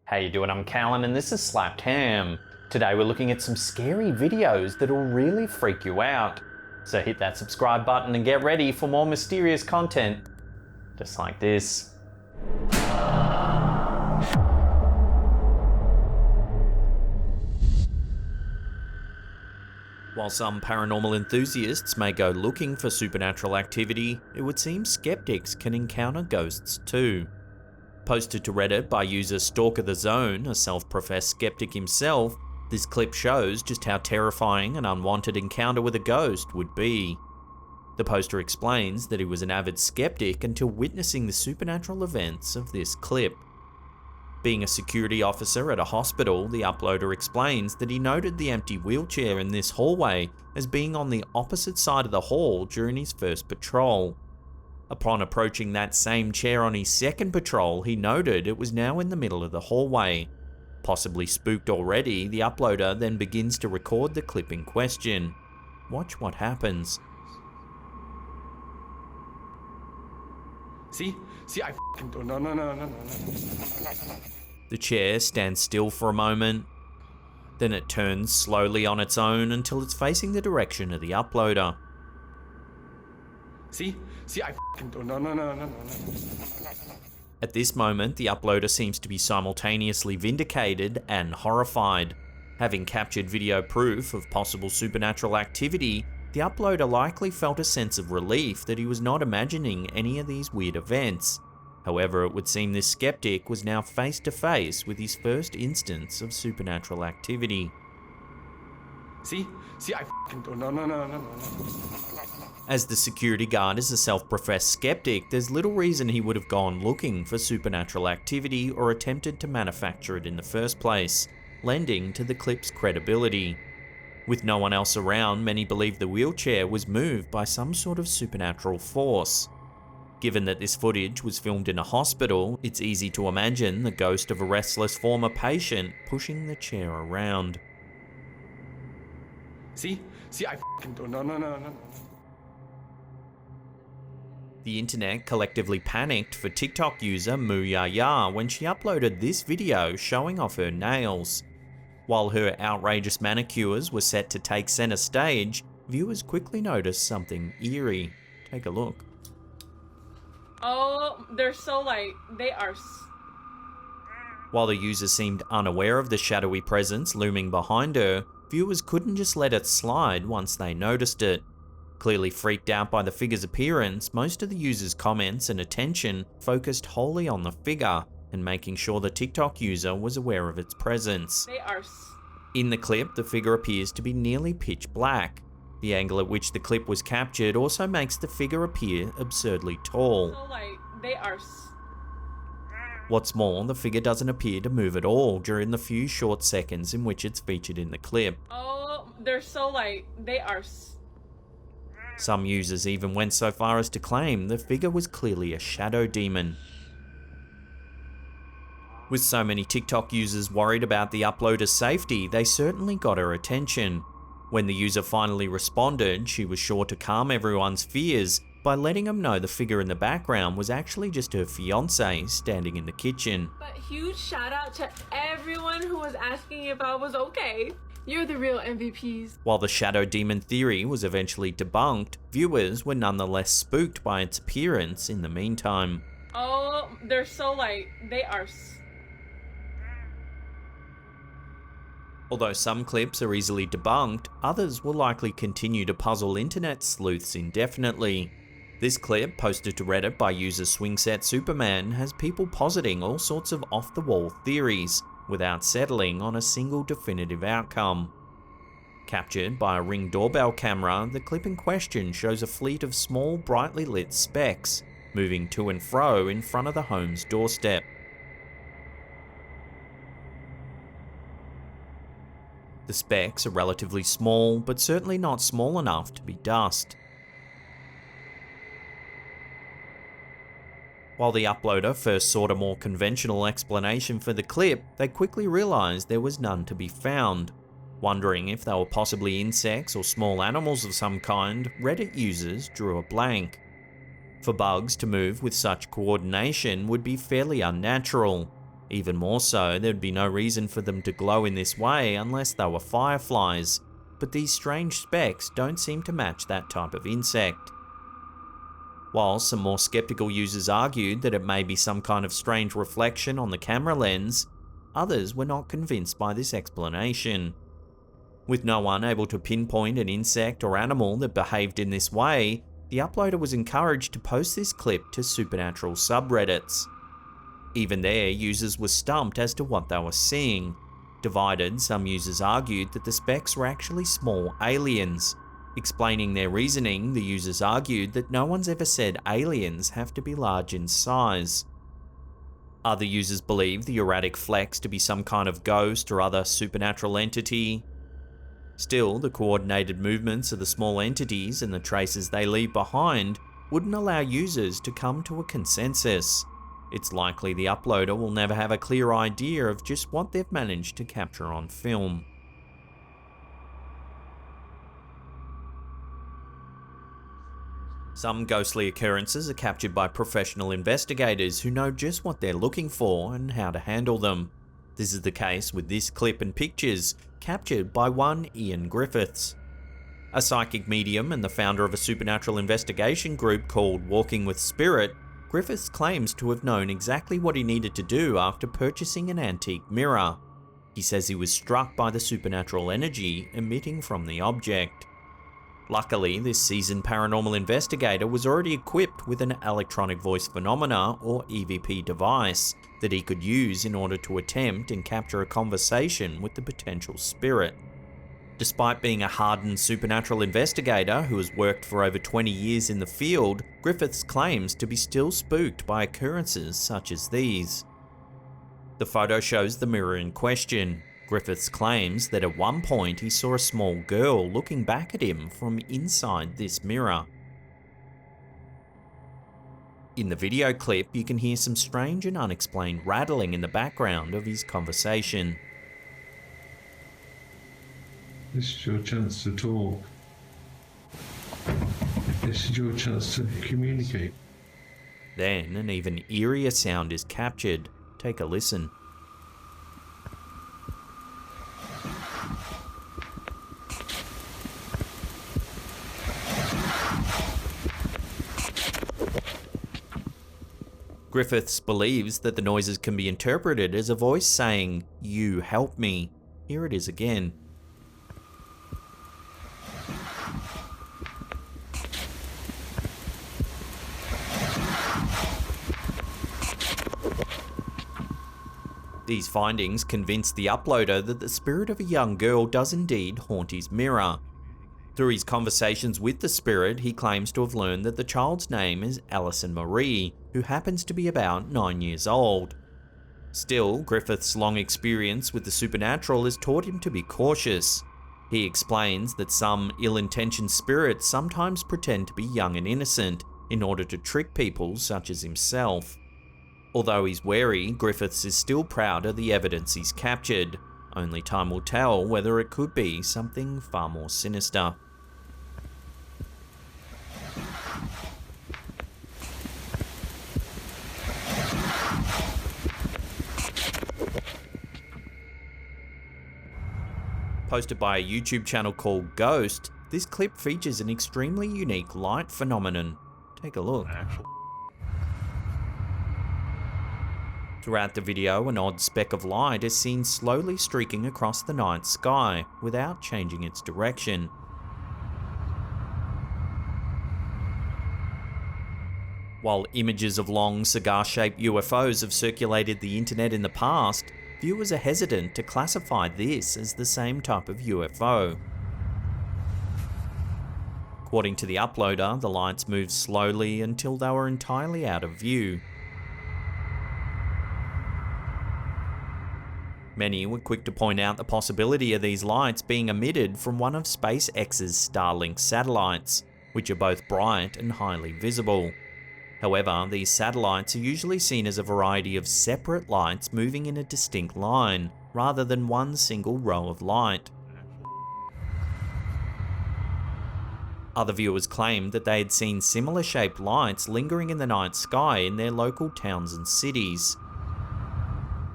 How you doing? I'm Callan and this is Slapped Ham. Today we're looking at some scary videos that'll really freak you out. So hit that subscribe button and get ready for more mysterious content, just like this. While some paranormal enthusiasts may go looking for supernatural activity, it would seem skeptics can encounter ghosts too. Posted to Reddit by user Stalker the Zone, a self-professed skeptic himself, this clip shows just how terrifying an unwanted encounter with a ghost would be. The poster explains that he was an avid skeptic until witnessing the supernatural events of this clip. Being a security officer at a hospital, the uploader explains that he noted the empty wheelchair in this hallway as being on the opposite side of the hall during his first patrol. Upon approaching that same chair on his second patrol, he noted it was now in the middle of the hallway. Possibly spooked already, the uploader then begins to record the clip in question. Watch what happens. See, I f***ing don't. No. The chair stands still for a moment. Then it turns slowly on its own until it's facing the direction of the uploader. See, I f***ing don't. No. At this moment, the uploader seems to be simultaneously vindicated and horrified. Having captured video proof of possible supernatural activity, the uploader likely felt a sense of relief that he was not imagining any of these weird events. However, it would seem this skeptic was now face to face with his first instance of supernatural activity. See, I f***ing don't. No. As the security guard is a self-professed skeptic, there's little reason he would have gone looking for supernatural activity or attempted to manufacture it in the first place, lending to the clip's credibility. With no one else around, many believe the wheelchair was moved by some sort of supernatural force. Given that this footage was filmed in a hospital, it's easy to imagine the ghost of a restless former patient pushing the chair around. See, I f***ing don't. No. The internet collectively panicked for TikTok user Moo Ya Ya when she uploaded this video showing off her nails. While her outrageous manicures were set to take center stage, viewers quickly noticed something eerie. Take a look. Oh, they're so they are. While the user seemed unaware of the shadowy presence looming behind her, viewers couldn't just let it slide once they noticed it. Clearly freaked out by the figure's appearance, most of the users' comments and attention focused wholly on the figure and making sure the TikTok user was aware of its presence. They are. In the clip, the figure appears to be nearly pitch black. The angle at which the clip was captured also makes the figure appear absurdly tall. So they are. What's more, the figure doesn't appear to move at all during the few short seconds in which it's featured in the clip. Oh, they're so they are. Some users even went so far as to claim the figure was clearly a shadow demon. With so many TikTok users worried about the uploader's safety, they certainly got her attention. When the user finally responded, she was sure to calm everyone's fears by letting them know the figure in the background was actually just her fiancé standing in the kitchen. But huge shout out to everyone who was asking if I was okay. You're the real MVPs. While the shadow demon theory was eventually debunked, viewers were nonetheless spooked by its appearance in the meantime. Oh, they're so they are. Although some clips are easily debunked, others will likely continue to puzzle internet sleuths indefinitely. This clip, posted to Reddit by user Swingset Superman, has people positing all sorts of off-the-wall theories, without settling on a single definitive outcome. Captured by a Ring doorbell camera, the clip in question shows a fleet of small, brightly lit specks, moving to and fro in front of the home's doorstep. The specks are relatively small, but certainly not small enough to be dust. While the uploader first sought a more conventional explanation for the clip, they quickly realised there was none to be found. Wondering if they were possibly insects or small animals of some kind, Reddit users drew a blank. For bugs to move with such coordination would be fairly unnatural. Even more so, there'd be no reason for them to glow in this way unless they were fireflies, but these strange specks don't seem to match that type of insect. While some more skeptical users argued that it may be some kind of strange reflection on the camera lens, others were not convinced by this explanation. With no one able to pinpoint an insect or animal that behaved in this way, the uploader was encouraged to post this clip to supernatural subreddits. Even there, users were stumped as to what they were seeing. Divided, some users argued that the specks were actually small aliens. Explaining their reasoning, the users argued that no one's ever said aliens have to be large in size. Other users believe the erratic flecks to be some kind of ghost or other supernatural entity. Still, the coordinated movements of the small entities and the traces they leave behind wouldn't allow users to come to a consensus. It's likely the uploader will never have a clear idea of just what they've managed to capture on film. Some ghostly occurrences are captured by professional investigators who know just what they're looking for and how to handle them. This is the case with this clip and pictures, captured by one Ian Griffiths. A psychic medium and the founder of a supernatural investigation group called Walking with Spirit, Griffiths claims to have known exactly what he needed to do after purchasing an antique mirror. He says he was struck by the supernatural energy emitting from the object. Luckily, this seasoned paranormal investigator was already equipped with an electronic voice phenomena or EVP device that he could use in order to attempt and capture a conversation with the potential spirit. Despite being a hardened supernatural investigator who has worked for over 20 years in the field, Griffiths claims to be still spooked by occurrences such as these. The photo shows the mirror in question. Griffiths claims that at one point he saw a small girl looking back at him from inside this mirror. In the video clip, you can hear some strange and unexplained rattling in the background of his conversation. This is your chance to talk. This is your chance to communicate. Then an even eerier sound is captured. Take a listen. Griffiths believes that the noises can be interpreted as a voice saying, "You help me." Here it is again. These findings convinced the uploader that the spirit of a young girl does indeed haunt his mirror. Through his conversations with the spirit, he claims to have learned that the child's name is Alison Marie, who happens to be about 9 years old. Still, Griffith's long experience with the supernatural has taught him to be cautious. He explains that some ill-intentioned spirits sometimes pretend to be young and innocent in order to trick people such as himself. Although he's wary, Griffiths is still proud of the evidence he's captured. Only time will tell whether it could be something far more sinister. Posted by a YouTube channel called Ghost, this clip features an extremely unique light phenomenon. Take a look. Throughout the video, an odd speck of light is seen slowly streaking across the night sky without changing its direction. While images of long cigar-shaped UFOs have circulated the internet in the past, viewers are hesitant to classify this as the same type of UFO. According to the uploader, the lights moved slowly until they were entirely out of view. Many were quick to point out the possibility of these lights being emitted from one of SpaceX's Starlink satellites, which are both bright and highly visible. However, these satellites are usually seen as a variety of separate lights moving in a distinct line, rather than one single row of light. Other viewers claimed that they had seen similar shaped lights lingering in the night sky in their local towns and cities.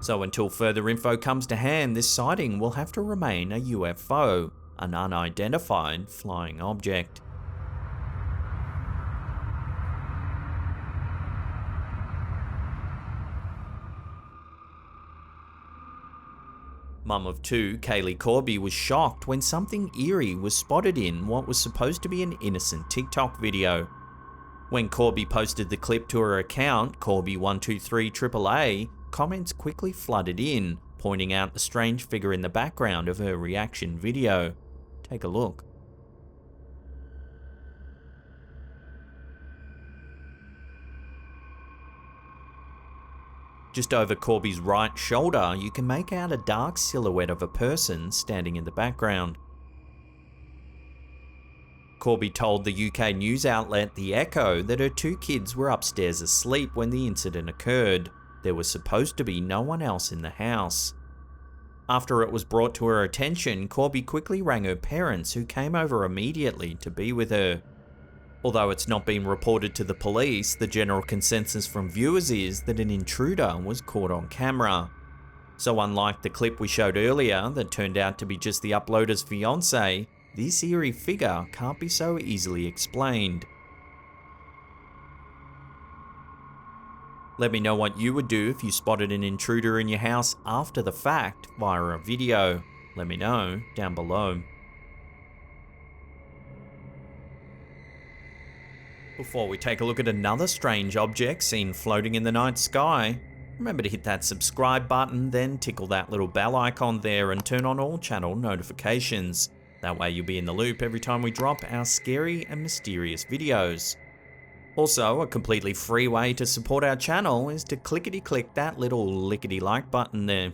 So until further info comes to hand, this sighting will have to remain a UFO, an unidentified flying object. Mum of two, Kaylee Corby, was shocked when something eerie was spotted in what was supposed to be an innocent TikTok video. When Corby posted the clip to her account, Corby123AAA, comments quickly flooded in, pointing out the strange figure in the background of her reaction video. Take a look. Just over Corby's right shoulder, you can make out a dark silhouette of a person standing in the background. Corby told the UK news outlet The Echo that her two kids were upstairs asleep when the incident occurred. There was supposed to be no one else in the house. After it was brought to her attention, Corby quickly rang her parents, who came over immediately to be with her. Although it's not been reported to the police, the general consensus from viewers is that an intruder was caught on camera. So unlike the clip we showed earlier that turned out to be just the uploader's fiancé, this eerie figure can't be so easily explained. Let me know what you would do if you spotted an intruder in your house after the fact via a video. Let me know down below. Before we take a look at another strange object seen floating in the night sky, remember to hit that subscribe button, then tickle that little bell icon there and turn on all channel notifications. That way you'll be in the loop every time we drop our scary and mysterious videos. Also, a completely free way to support our channel is to clickety-click that little lickety-like button there.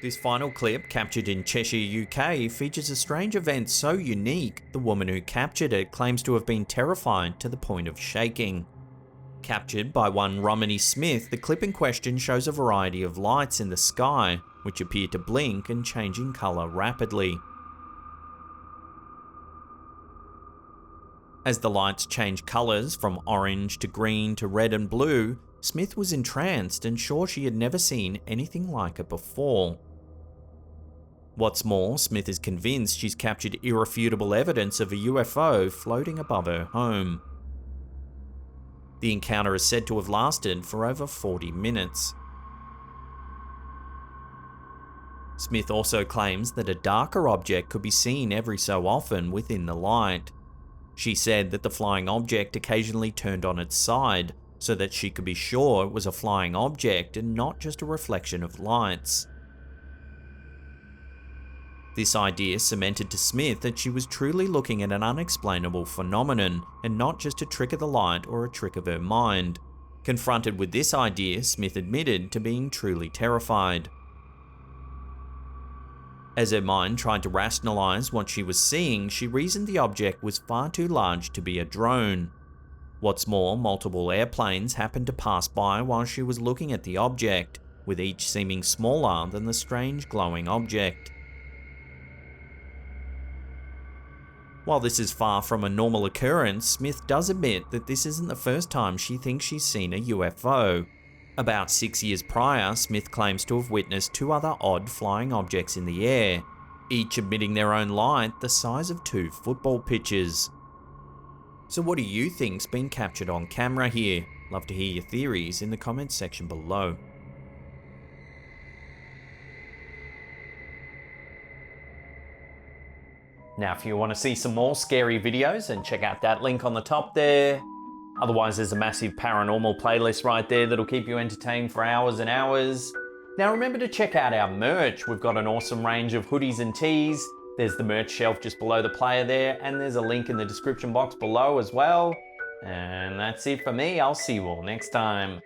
This final clip, captured in Cheshire, UK, features a strange event so unique, the woman who captured it claims to have been terrified to the point of shaking. Captured by one Romanie Smith, the clip in question shows a variety of lights in the sky, which appear to blink and change in colour rapidly. As the lights change colours from orange to green to red and blue, Smith was entranced and sure she had never seen anything like it before. What's more, Smith is convinced she's captured irrefutable evidence of a UFO floating above her home. The encounter is said to have lasted for over 40 minutes. Smith also claims that a darker object could be seen every so often within the light. She said that the flying object occasionally turned on its side, so that she could be sure it was a flying object and not just a reflection of lights. This idea cemented to Smith that she was truly looking at an unexplainable phenomenon, and not just a trick of the light or a trick of her mind. Confronted with this idea, Smith admitted to being truly terrified. As her mind tried to rationalise what she was seeing, she reasoned the object was far too large to be a drone. What's more, multiple airplanes happened to pass by while she was looking at the object, with each seeming smaller than the strange glowing object. While this is far from a normal occurrence, Smith does admit that this isn't the first time she thinks she's seen a UFO. About 6 years prior, Smith claims to have witnessed two other odd flying objects in the air, each emitting their own light the size of 2 football pitches. So what do you think's been captured on camera here? Love to hear your theories in the comments section below. Now, if you want to see some more scary videos, then check out that link on the top there. Otherwise, there's a massive paranormal playlist right there that'll keep you entertained for hours and hours. Now, remember to check out our merch. We've got an awesome range of hoodies and tees. There's the merch shelf just below the player there, and there's a link in the description box below as well. And that's it for me. I'll see you all next time.